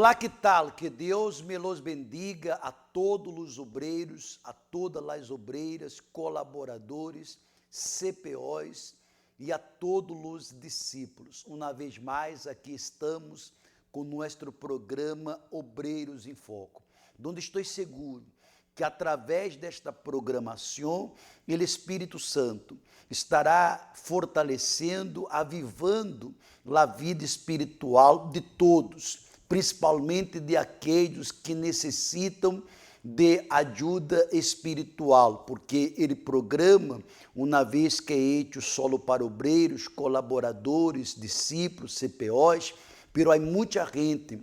Olá, que tal? Que Deus me los bendiga a todos os obreiros, a todas as obreiras, colaboradores, CPOs e a todos os discípulos. Uma vez mais, aqui estamos com nosso programa Obreiros em Foco, onde estou seguro que através desta programação, o Espírito Santo estará fortalecendo, avivando a vida espiritual de todos, principalmente de aqueles que necessitam de ajuda espiritual, porque ele programa, uma vez que é hecho solo para obreiros, colaboradores, discípulos, CPOs, pero há muita gente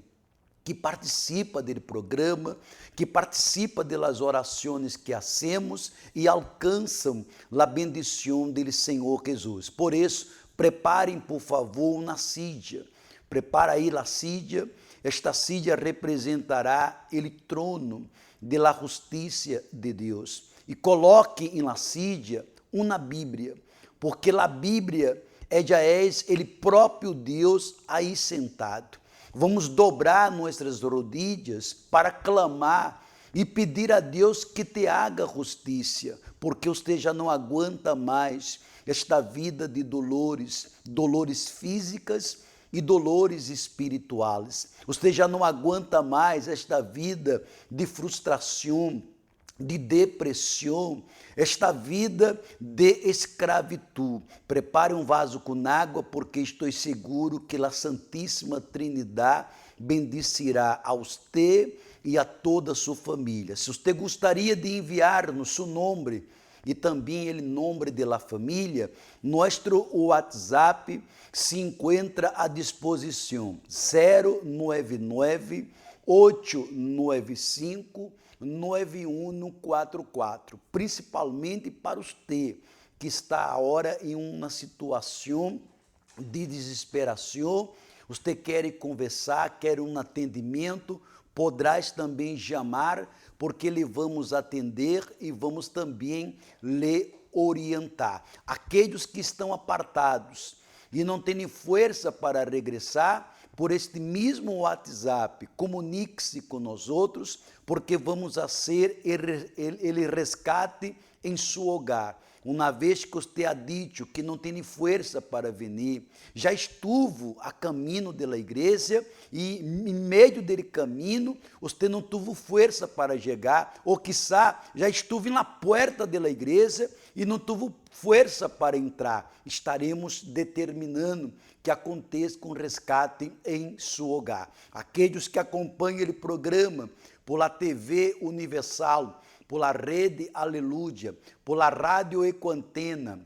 que participa do programa, que participa das orações que hacemos e alcançam a bendição do Senhor Jesus. Por isso, preparem, por favor, uma sídia. Prepara aí a sídia. Esta sídia representará o trono da justiça de Deus. E coloque em la sídia uma Bíblia, porque a Bíblia já é o próprio Deus aí sentado. Vamos dobrar nossas rodilhas para clamar e pedir a Deus que te haga justiça, porque você já não aguenta mais esta vida de dores físicas e dores espirituais. Você já não aguenta mais esta vida de frustração, de depressão, esta vida de escravidão. Prepare um vaso com água, porque estou seguro que a Santíssima Trindade bendicirá a você e a toda a sua família. Se você gostaria de enviar-nos seu nome e também o nome da família, nosso WhatsApp se encontra à disposição 099 895 9144, principalmente para você que está agora em uma situação de desesperação, você quer conversar, quer um atendimento, poderás também chamar, porque lhe vamos atender e vamos também lhe orientar. Aqueles que estão apartados e não têm força para regressar, por este mesmo WhatsApp, comunique-se com nós outros, porque vamos fazer ele resgate em seu hogar. Uma vez que você ha dito que não tem força para vir, já estuvo a caminho da igreja e em meio dele caminho você não teve força para chegar, ou quizá já estuve na porta da igreja e não teve força para entrar. Estaremos determinando que aconteça com resgate em seu hogar. Aqueles que acompanham o programa pela TV Universal, pela Rede Aleluia, pela Rádio Ecoantena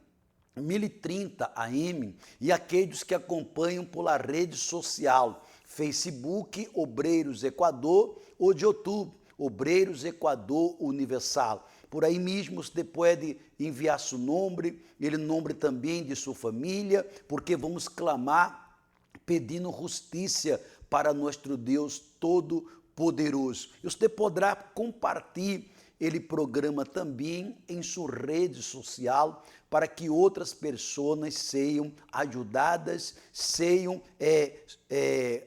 1030 AM e aqueles que acompanham pela rede social, Facebook Obreiros Equador ou de YouTube, Obreiros Equador Universal. Por aí mesmo você pode enviar seu nome, o nome também de sua família, porque vamos clamar pedindo justiça para nosso Deus Todo-Poderoso. E você poderá compartilhar ele programa também em sua rede social para que outras pessoas sejam ajudadas, sejam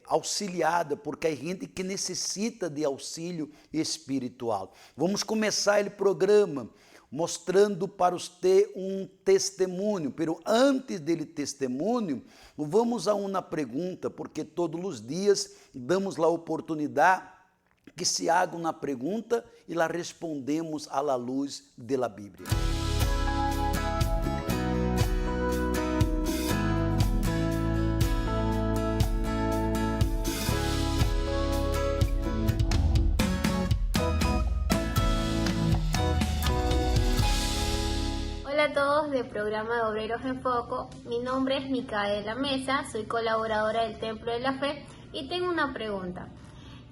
auxiliadas, porque há gente que necessita de auxílio espiritual. Vamos começar o programa mostrando para você um testemunho, pero antes dele testemunho, vamos a uma pergunta, porque todos os dias damos a oportunidade que se haga uma pergunta e la respondemos à la luz de la Bíblia. Hola a todos del programa de Obreros en Foco. Mi nombre es Micaela Mesa, soy colaboradora del Templo de la Fe y tengo una pregunta.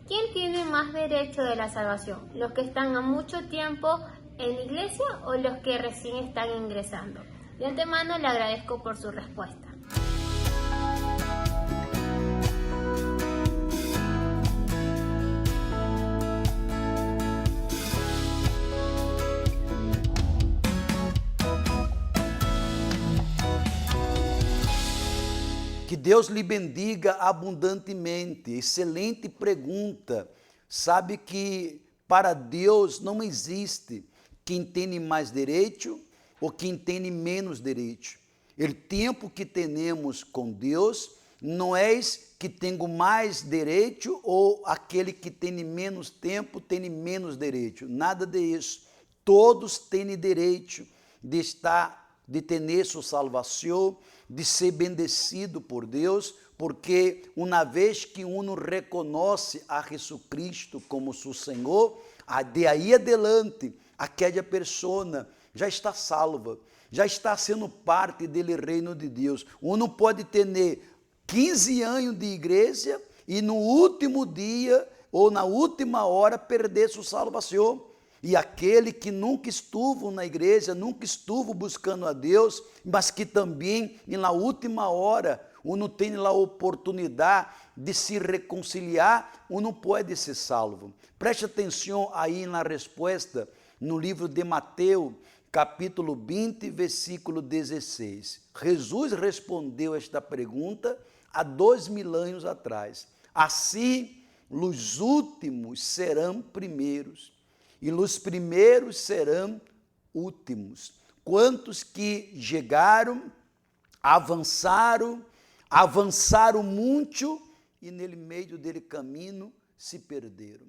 ¿Quién tiene más derecho de la salvación? ¿Los que están a mucho tiempo en la iglesia o los que recién están ingresando? De antemano le agradezco por su respuesta. Que Deus lhe bendiga abundantemente. Excelente pergunta. Sabe que para Deus não existe quem tem mais direito ou quem tem menos direito. O tempo que temos com Deus não é que tenho mais direito ou aquele que tem menos tempo tem menos direito. Nada disso. Todos têm direito de estar, de ter sua salvação, de ser bendecido por Deus, porque uma vez que uno reconhece a Jesucristo como seu Senhor, de aí adelante, aquela pessoa já está salva, já está sendo parte do reino de Deus. Uno pode ter 15 anos de igreja e no último dia ou na última hora perder sua salvação. E aquele que nunca estuvo na igreja, nunca estuvo buscando a Deus, mas que também, na última hora, uno tem a oportunidade de se reconciliar, uno pode ser salvo. Preste atenção aí na resposta, no livro de Mateus, capítulo 20, versículo 16. Jesus respondeu esta pergunta há 2000 anos atrás. Assim, os últimos serão primeiros, e os primeiros serão últimos. Quantos que chegaram, avançaram muito e no meio dele caminho se perderam.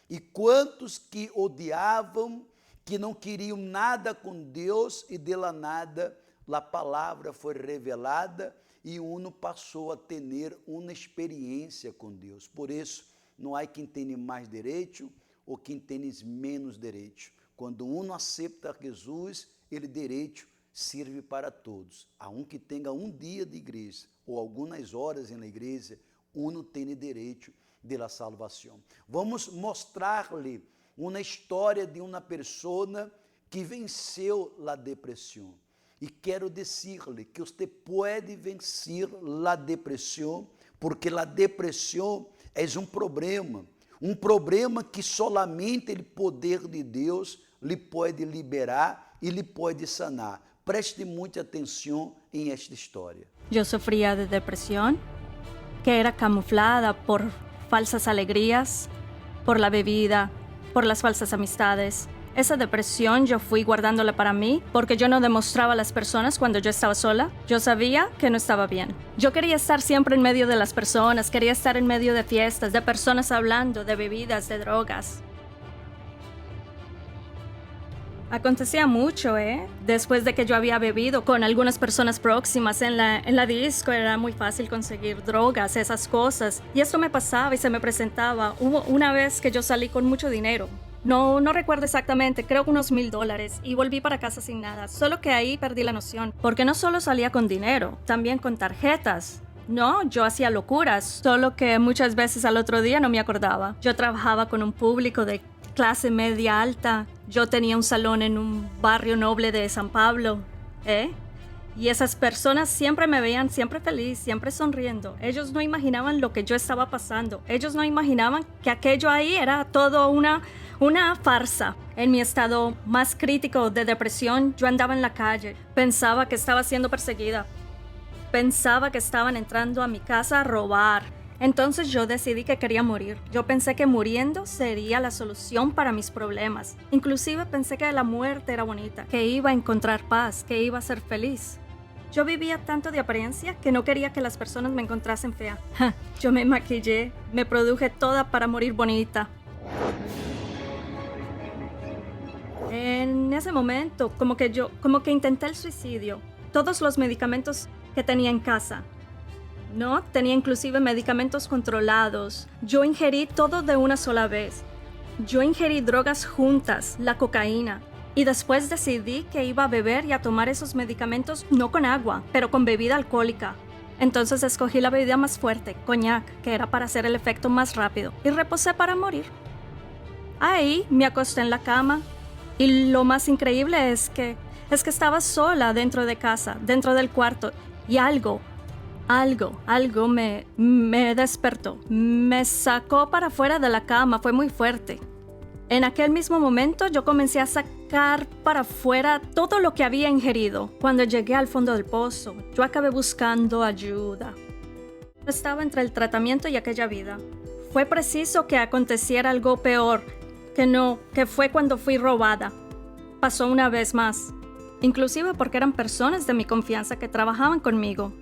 E quantos que odiavam, que não queriam nada com Deus e de la nada a palavra foi revelada e uno passou a ter uma experiência com Deus. Por isso, não há quem tenha mais direito ou quem tem menos direito. Quando uno aceita Jesus, ele direito serve para todos. A um que tenha um dia de igreja ou algumas horas na igreja, uno tem direito de la salvação. Vamos mostrar-lhe uma história de uma pessoa que venceu a depressão. E quero dizer-lhe que você pode vencer a depressão, porque a depressão é um problema que solamente o poder de Deus lhe pode liberar e lhe pode sanar. Preste muita atenção em esta história. Yo sufría de depresión, que era camuflada por falsas alegrías, por la bebida, por las falsas amistades. Esa depresión yo fui guardándola para mí porque yo no demostraba a las personas cuando yo estaba sola. Yo sabía que no estaba bien. Yo quería estar siempre en medio de las personas, quería estar en medio de fiestas, de personas hablando, de bebidas, de drogas. Acontecía mucho, Después de que yo había bebido con algunas personas próximas en la disco, era muy fácil conseguir drogas, esas cosas. Y esto me pasaba y se me presentaba. Hubo una vez que yo salí con mucho dinero. No recuerdo exactamente, creo que unos $1000 y volví para casa sin nada. Solo que ahí perdí la noción, porque no solo salía con dinero, también con tarjetas. No, yo hacía locuras, solo que muchas veces al otro día no me acordaba. Yo trabajaba con un público de clase media alta. Yo tenía un salón en un barrio noble de San Pablo, Y esas personas siempre me veían siempre feliz, siempre sonriendo. Ellos no imaginaban lo que yo estaba pasando. Ellos no imaginaban que aquello ahí era todo una farsa. En mi estado más crítico de depresión, yo andaba en la calle. Pensaba que estaba siendo perseguida. Pensaba que estaban entrando a mi casa a robar. Entonces yo decidí que quería morir. Yo pensé que muriendo sería la solución para mis problemas. Inclusive pensé que la muerte era bonita, que iba a encontrar paz, que iba a ser feliz. Yo vivía tanto de apariencia que no quería que las personas me encontrasen fea. Yo me maquillé, me produje toda para morir bonita. En ese momento, como que intenté el suicidio. Todos los medicamentos que tenía en casa. No, tenía inclusive medicamentos controlados. Yo ingerí todo de una sola vez. Yo ingerí drogas juntas, la cocaína. Y después decidí que iba a beber y a tomar esos medicamentos no con agua, pero con bebida alcohólica. Entonces escogí la bebida más fuerte, coñac, que era para hacer el efecto más rápido, y reposé para morir. Ahí me acosté en la cama, y lo más increíble es que estaba sola dentro de casa, dentro del cuarto, y algo me despertó, me sacó para afuera de la cama, fue muy fuerte. En aquel mismo momento yo comencé a sacar para afuera todo lo que había ingerido. Cuando llegué al fondo del pozo, yo acabé buscando ayuda. Estaba entre el tratamiento y aquella vida. Fue preciso que aconteciera algo peor, que fue cuando fui robada. Pasó una vez más, inclusive porque eran personas de mi confianza que trabajaban conmigo.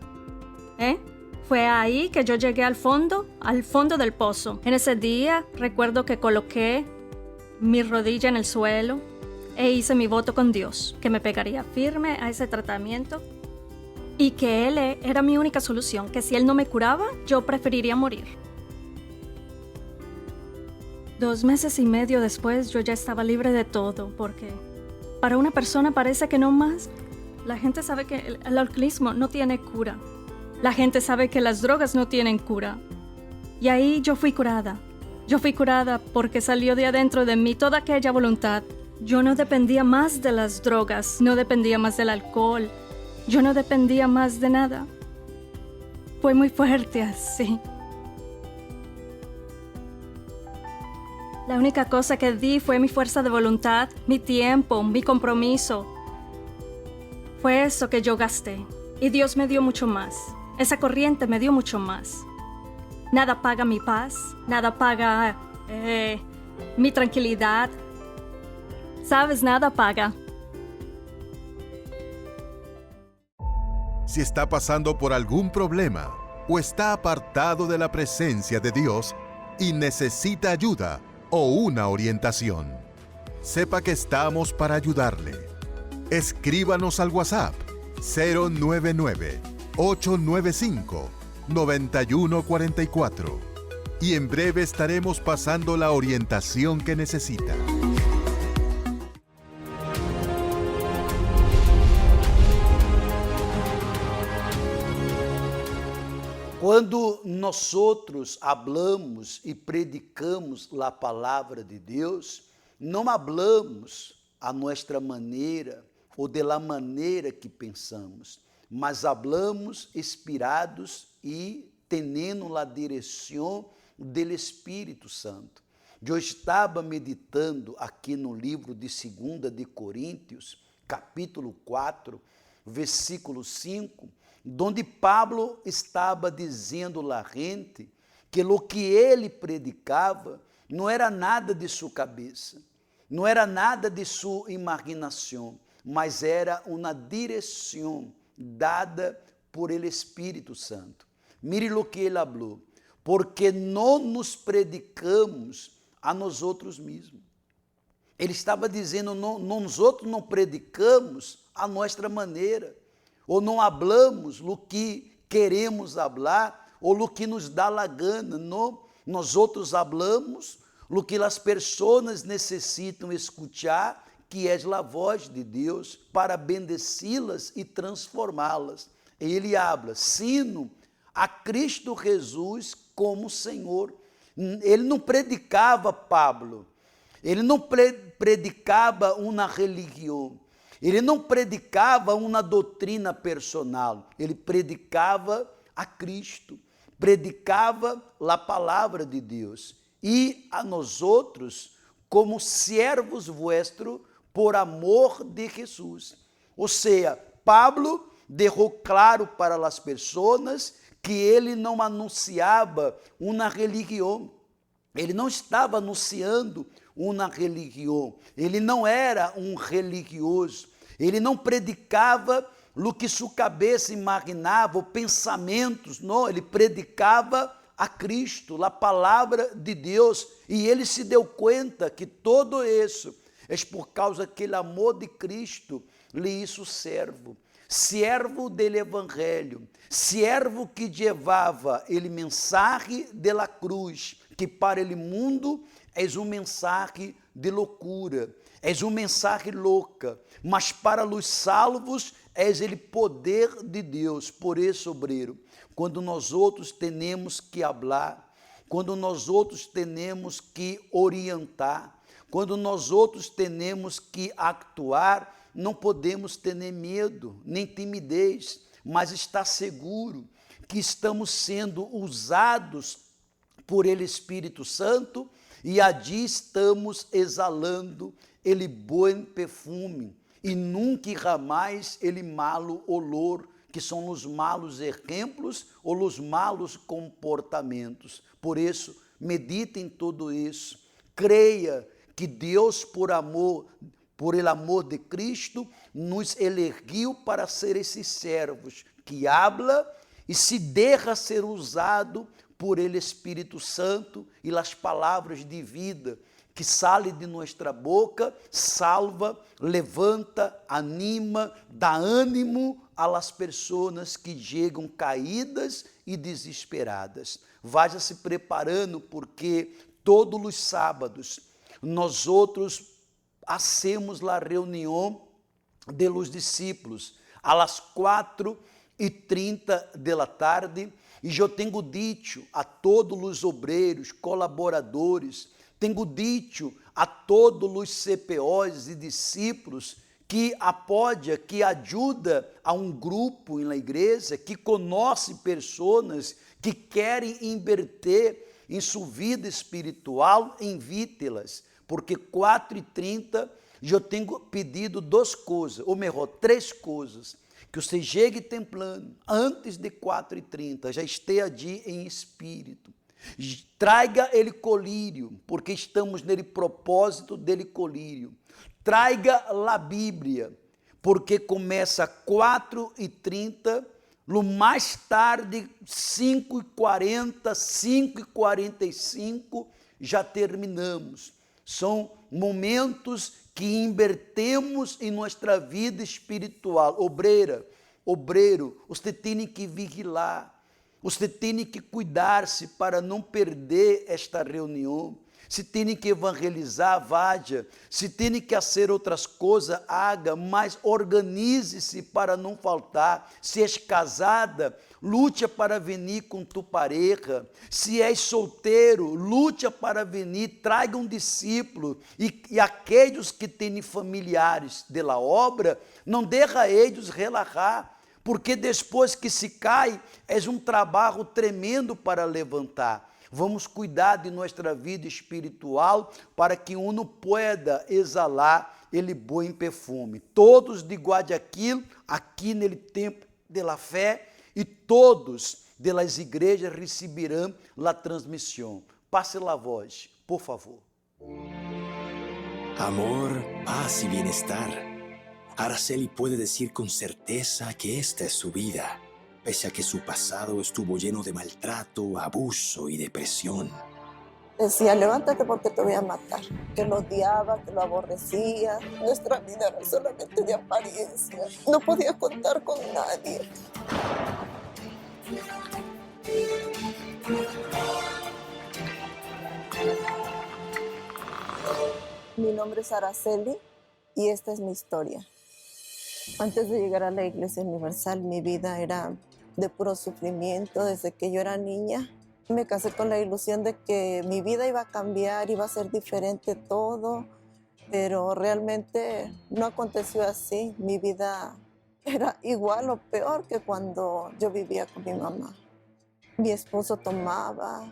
Fue ahí que yo llegué al fondo del pozo. En ese día recuerdo que coloqué mi rodilla en el suelo e hice mi voto con Dios, que me pegaría firme a ese tratamiento y que Él era mi única solución, que si Él no me curaba, yo preferiría morir. 2 meses y medio después yo ya estaba libre de todo, porque para una persona parece que no más. La gente sabe que el alcoholismo no tiene cura. La gente sabe que las drogas no tienen cura. Y ahí yo fui curada. Yo fui curada porque salió de adentro de mí toda aquella voluntad. Yo no dependía más de las drogas, no dependía más del alcohol. Yo no dependía más de nada. Fue muy fuerte así. La única cosa que di fue mi fuerza de voluntad, mi tiempo, mi compromiso. Fue eso que yo gasté. Y Dios me dio mucho más. Esa corriente me dio mucho más. Nada paga mi paz, nada paga mi tranquilidad. ¿Sabes? Nada paga. Si está pasando por algún problema o está apartado de la presencia de Dios y necesita ayuda o una orientación, sepa que estamos para ayudarle. Escríbanos al WhatsApp 099-895-9144 y en breve estaremos pasando la orientación que necesita. Quando nós outros hablamos e predicamos a palavra de Deus, não hablamos a nossa maneira ou de la maneira que pensamos, mas hablamos inspirados e tendo a direção do Espírito Santo. Eu estava meditando aqui no livro de 2 de Coríntios, capítulo 4, versículo 5, donde Pablo estava dizendo à gente que o que ele predicava não era nada de sua cabeça, não era nada de sua imaginação, mas era uma direção dada por el Espírito Santo. Mire o que ele falou, porque não nos predicamos a nós outros mesmos. Ele estava dizendo, nós outros não predicamos a nossa maneira, ou não hablamos o que queremos falar, ou o que nos dá a gana. Não, nós outros hablamos o que as pessoas necessitam escutar, que é a voz de Deus, para bendecí-las e transformá-las. Ele habla, sino a Cristo Jesus como Senhor. Ele não predicava Pablo, ele não predicava uma religião, ele não predicava uma doutrina personal, ele predicava a Cristo, predicava a palavra de Deus. E a nós outros, como servos vuestros, por amor de Jesus. Ou seja, Pablo deixou claro para as pessoas que ele não anunciava uma religião, ele não estava anunciando uma religião, ele não era um religioso, ele não predicava o que sua cabeça imaginava, pensamentos, não, ele predicava a Cristo, a palavra de Deus, e ele se deu conta que todo isso é por causa daquele amor de Cristo lhe hizo servo do Evangelho, servo que levava ele mensagem de la cruz, que para ele mundo é mensagem de loucura, é mensagem louca, mas para os salvos é ele poder de Deus. Por isso, obreiro, quando nós outros temos que falar, quando nós outros temos que orientar, quando nós outros temos que actuar, não podemos ter nem medo, nem timidez, mas estar seguro que estamos sendo usados por ele Espírito Santo e allí estamos exalando ele bom perfume e nunca jamais ele malo olor que são os malos exemplos ou os malos comportamentos. Por isso, medite em tudo isso. Creia que Deus, por el amor de Cristo, nos elegeu para ser esses servos que habla e se deixa ser usado por el Espírito Santo e as palavras de vida que saem de nossa boca, salva, levanta, anima, dá ânimo a las pessoas que chegam caídas e desesperadas. Vá se preparando, porque todos os sábados nós outros hacemos a reunião de los discípulos a las 4:30 da tarde, e eu tenho dito a todos os obreiros, colaboradores, tenho dito a todos os CPOs e discípulos que apoia, que ajuda a um grupo na igreja, que conhece pessoas que querem inverter em sua vida espiritual, invite-las, porque 4:30 eu tenho pedido 2 coisas, ou melhor, 3 coisas, que você chegue templando, antes de 4:30, já esteja ali em espírito. Traga ele colírio, porque estamos nele propósito dele colírio. Traga a Bíblia, porque começa 4:30, no mais tarde 5:40, 5:45, já terminamos. São momentos que invertemos em nossa vida espiritual. Obreiro, você tem que vigilar. Você tem que cuidar-se para não perder esta reunião. Se tem que evangelizar, vá. Se tem que fazer outras coisas, haga, mas organize-se para não faltar. Se és casada, lute para vir com tu pareja. Se és solteiro, lute para vir, traga um discípulo. E aqueles que têm familiares de la obra, não deixa eles relaxar, porque depois que se cai, é um trabalho tremendo para levantar. Vamos cuidar de nossa vida espiritual para que uno pueda exalar ele bom perfume. Todos de Guayaquil, aqui nele tempo de la fé, e todos de las igrejas receberão a transmissão. Passe la voz, por favor. Amor, paz y bienestar. Araceli puede decir con certeza que esta es su vida, pese a que su pasado estuvo lleno de maltrato, abuso y depresión. Decía, levántate porque te voy a matar. Que lo odiaba, que lo aborrecía. Nuestra vida era solamente de apariencia. No podía contar con nadie. Mi nombre es Araceli y esta es mi historia. Antes de llegar a la Iglesia Universal, mi vida era de puro sufrimiento desde que yo era niña. Me casé con la ilusión de que mi vida iba a cambiar, iba a ser diferente todo, pero realmente no aconteció así. Mi vida era igual o peor que cuando yo vivía con mi mamá. Mi esposo tomaba.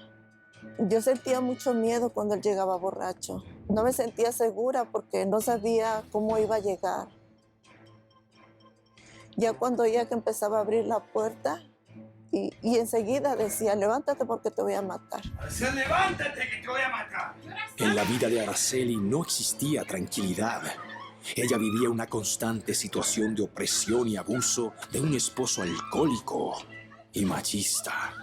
Yo sentía mucho miedo cuando él llegaba borracho. No me sentía segura porque no sabía cómo iba a llegar. Ya cuando ella que empezaba a abrir la puerta y enseguida decía, levántate porque te voy a matar. ¡Levántate que te voy a matar! En la vida de Araceli no existía tranquilidad. Ella vivía una constante situación de opresión y abuso de un esposo alcohólico y machista.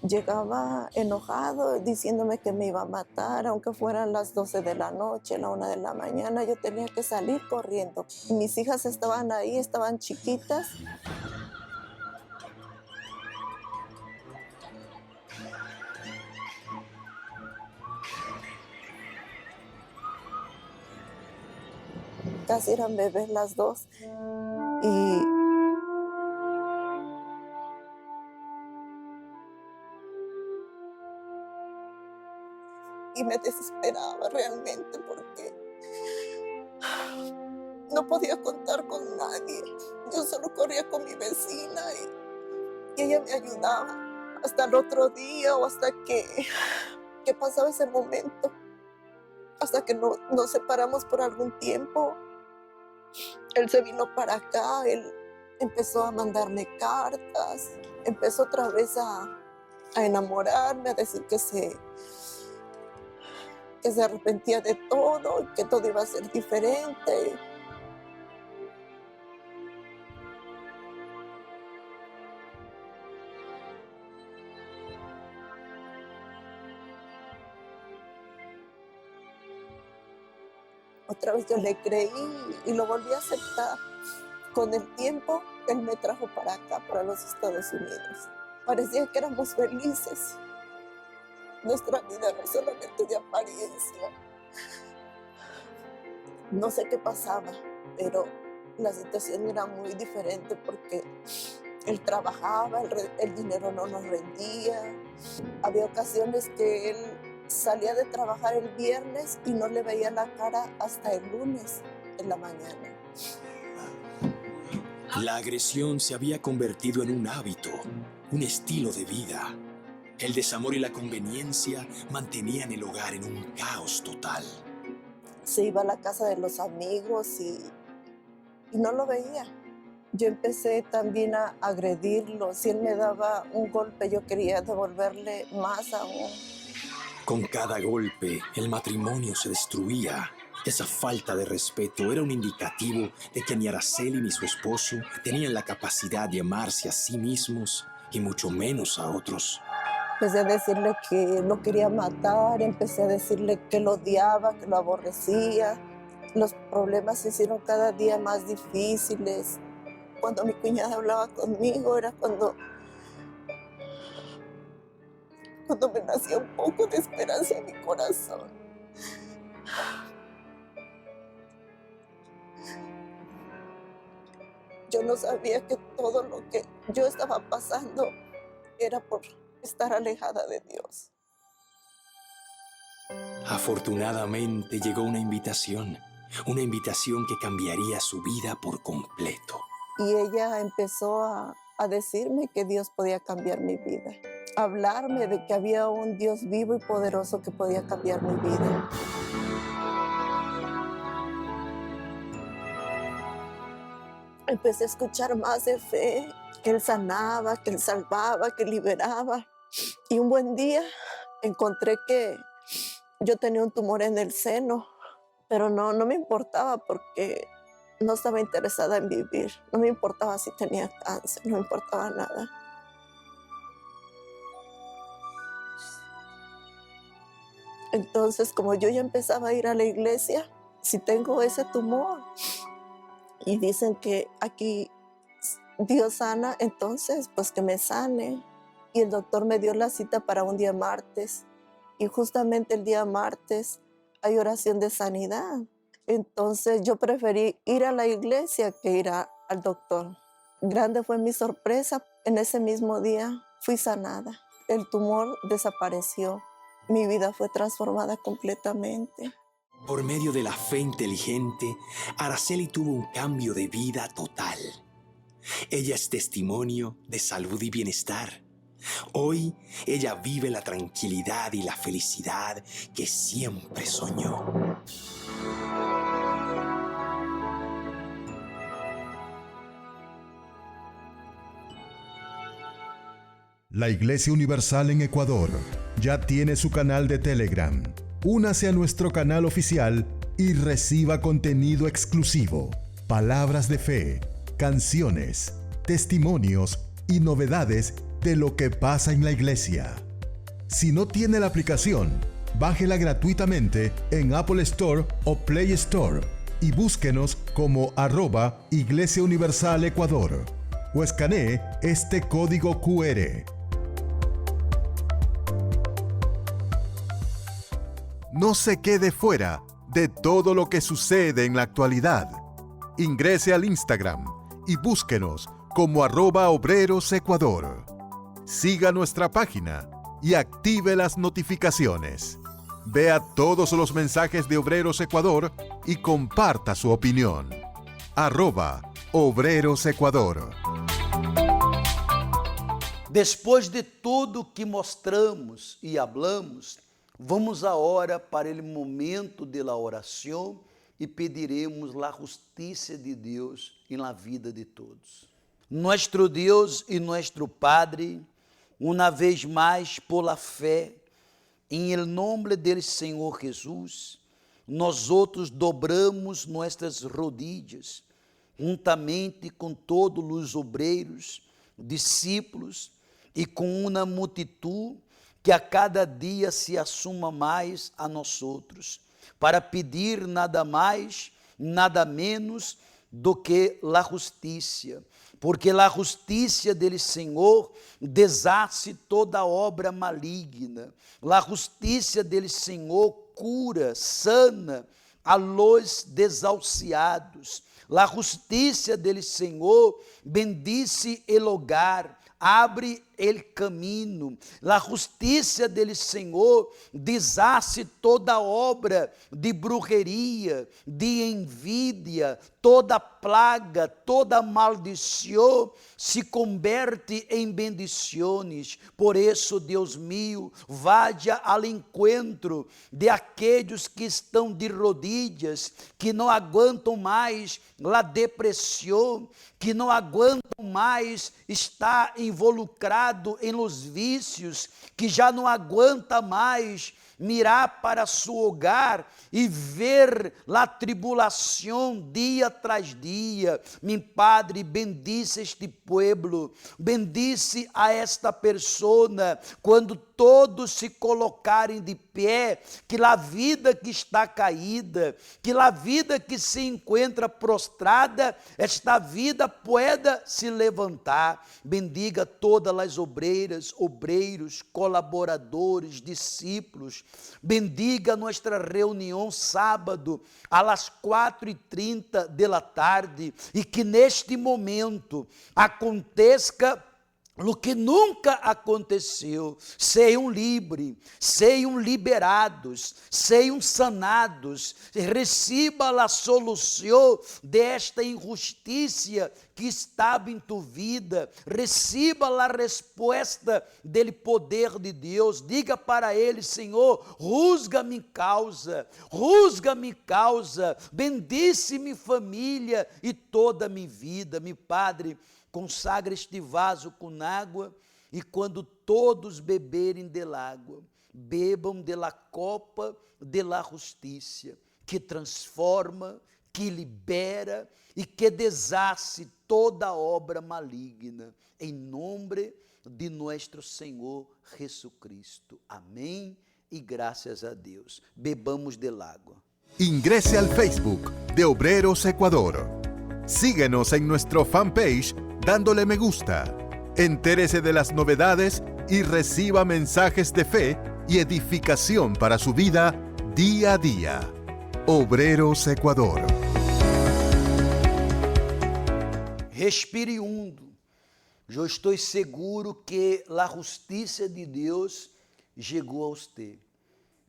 Llegaba enojado diciéndome que me iba a matar, aunque fueran las 12 de la noche, la 1 de la mañana, yo tenía que salir corriendo. Mis hijas estaban ahí, estaban chiquitas. Casi eran bebés las dos. Y me desesperaba realmente porque no podía contar con nadie. Yo solo corría con mi vecina y ella me ayudaba hasta el otro día o hasta que pasaba ese momento, hasta que nos separamos por algún tiempo. Él se vino para acá, él empezó a mandarme cartas, empezó otra vez a enamorarme, a decir que se arrepentía de todo, que todo iba a ser diferente. Otra vez yo le creí y lo volví a aceptar. Con el tiempo, él me trajo para acá, para los Estados Unidos. Parecía que éramos felices. Nuestra vida no es solamente de apariencia. No sé qué pasaba, pero la situación era muy diferente porque él trabajaba, el dinero no nos rendía. Había ocasiones que él salía de trabajar el viernes y no le veía la cara hasta el lunes en la mañana. La agresión se había convertido en un hábito, un estilo de vida. El desamor y la conveniencia mantenían el hogar en un caos total. Se iba a la casa de los amigos y no lo veía. Yo empecé también a agredirlo. Si él me daba un golpe, yo quería devolverle más aún. Con cada golpe, el matrimonio se destruía. Esa falta de respeto era un indicativo de que ni Araceli ni su esposo tenían la capacidad de amarse a sí mismos y mucho menos a otros. Empecé a decirle que lo quería matar, empecé a decirle que lo odiaba, que lo aborrecía. Los problemas se hicieron cada día más difíciles. Cuando mi cuñada hablaba conmigo era cuando me nacía un poco de esperanza en mi corazón. Yo no sabía que todo lo que yo estaba pasando era por estar alejada de Dios. Afortunadamente llegó una invitación que cambiaría su vida por completo. Y ella empezó a decirme que Dios podía cambiar mi vida, a hablarme de que había un Dios vivo y poderoso que podía cambiar mi vida. Empecé a escuchar más de fe, que Él sanaba, que Él salvaba, que liberaba. Y un buen día encontré que yo tenía un tumor en el seno, pero no me importaba porque no estaba interesada en vivir. No me importaba si tenía cáncer, no me importaba nada. Entonces, como yo ya empezaba a ir a la iglesia, si tengo ese tumor y dicen que aquí Dios sana, entonces pues que me sane. Y el doctor me dio la cita para un día martes. Y justamente el día martes hay oración de sanidad. Entonces yo preferí ir a la iglesia que ir al doctor. Grande fue mi sorpresa. En ese mismo día fui sanada. El tumor desapareció. Mi vida fue transformada completamente. Por medio de la fe inteligente, Araceli tuvo un cambio de vida total. Ella es testimonio de salud y bienestar. Hoy ella vive la tranquilidad y la felicidad que siempre soñó. La Iglesia Universal en Ecuador ya tiene su canal de Telegram. Únase a nuestro canal oficial y reciba contenido exclusivo, palabras de fe, canciones, testimonios y novedades de lo que pasa en la iglesia. Si no tiene la aplicación, bájela gratuitamente en Apple Store o Play Store y búsquenos como @Iglesia Universal Ecuador o escanee este código QR. No se quede fuera de todo lo que sucede en la actualidad. Ingrese al Instagram y búsquenos como @ObrerosEcuador. Siga nuestra página y active las notificaciones. Vea todos los mensajes de Obreros Ecuador y comparta su opinión. @Obreros Ecuador. Depois de tudo que mostramos e hablamos, vamos agora para o momento de la oração e pediremos a justiça de Deus em la vida de todos. nuestro Dios y nuestro Padre, una vez más por la fe, em el nome del Senhor Jesus, nós outros dobramos nossas rodilhas, juntamente com todos os obreiros, discípulos e com uma multitud que a cada dia se assuma mais a nós outros, para pedir nada mais, nada menos do que a justiça, porque a justiça dele Senhor deshace toda obra maligna, a justiça dele Senhor cura, sana a los desahuciados, a justiça dele Senhor bendice el hogar, abre el caminho, a justiça dele Senhor deshace toda obra de brujeria, de envidia, toda plaga, toda maldição se converte em bendições. Por isso, Deus meu, vaya ao encontro de aqueles que estão de rodillas, que não aguentam mais a depressão, que não aguentam mais estar involucrado em los vícios, que já não aguenta mais mirar para seu hogar e ver a tribulação dia tras dia. Meu Padre, bendice este pueblo, bendice a esta persona, quando todos se colocarem de pé, que a vida que está caída, que a vida que se encontra prostrada, esta vida pueda se levantar. Bendiga todas as obreiras, obreiros, colaboradores, discípulos. Bendiga nossa reunião sábado, às 4h30 da tarde, e que neste momento aconteça o que nunca aconteceu, sejam livres, sejam liberados, sejam sanados, receba a solução desta injustiça que estava em tua vida, receba a resposta do poder de Deus, diga para ele: Senhor, juzga-me causa, bendice-me família e toda minha vida. Meu Padre, consagra este vaso com água, e quando todos beberem da água, bebam da copa da justiça, que transforma, que libera e que deshace toda obra maligna, em nome de nosso Senhor Jesucristo. Amém e graças a Deus. Bebamos da água. Ingrese al Facebook de Obreros Ecuador. Síguenos en nuestro fanpage dándole me gusta. Entérese de las novedades y reciba mensajes de fe y edificación para su vida día a día. Obreros Ecuador. Respire hundo. Eu estou seguro que a justiça de Deus chegou a você,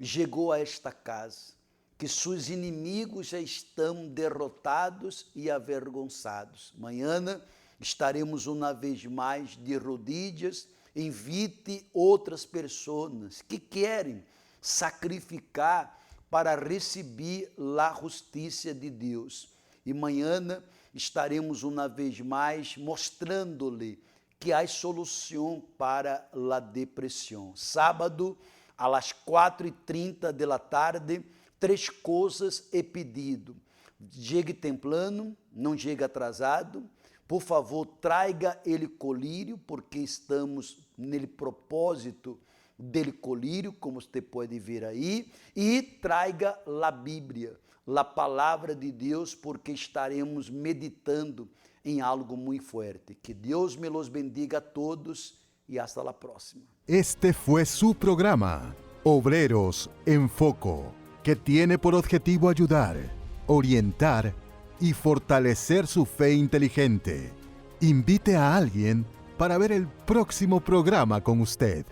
chegou a esta casa, que seus inimigos já estão derrotados e avergonçados. Amanhã estaremos uma vez mais de rodillas. Invite outras pessoas que querem sacrificar para receber a justiça de Deus. E amanhã estaremos uma vez mais mostrando-lhe que há solução para a depressão. Sábado, às 4h30 da tarde, 3 coisas é pedido. Chegue temprano, não chegue atrasado. Por favor, traga ele colírio, porque estamos nele propósito dele colírio, como você pode ver aí. E traga a Bíblia, a palavra de Deus, porque estaremos meditando em algo muito forte. Que Deus me los bendiga a todos e hasta la próxima. Este fue su programa, Obreros en Foco, que tiene por objetivo ayudar, orientar y fortalecer su fe inteligente. Invite a alguien para ver el próximo programa con usted.